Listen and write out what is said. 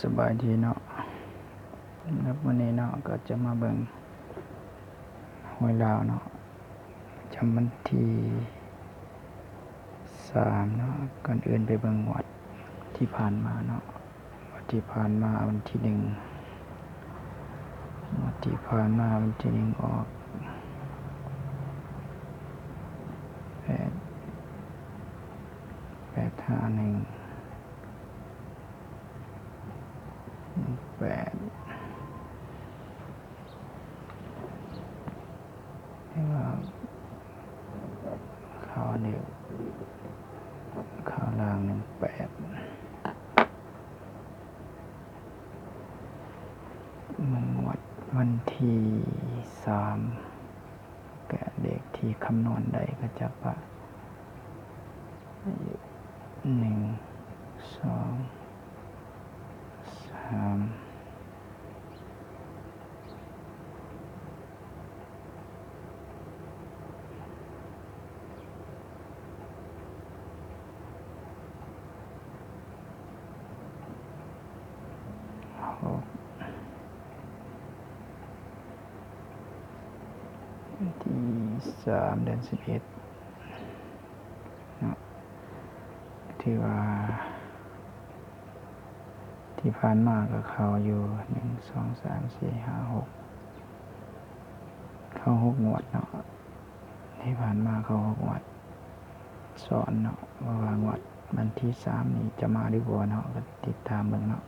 สบายดีเนาะแล้ววันนี้เนาะก็จะมาเบิ่งหวยลาวเนาะจำวันที่3เนาะก่อนอื่นไปเบิ่งงวดที่ผ่านมาเนาะงวดที่ผ่านมาวันที่1งวดที่ผ่านมาวันที่1ออก851 8นี่ว่าข่าวนี้ข่าวล่าง18งวดวันที่3แกะเลขที่คำนวณได้ก็จะว่า1 2 3ที่3เดือน11เนาะที่ว่าที่ผ่านมาก็เข้าอยู่1 2 3 4 5 6เข้า6งวดเนาะที่ผ่านมาเข้า6งวดสอนเนาะว่างวดวันที่3นี้จะมาหรือบ่เนาะก็ติดตามเบิ่งเนาะ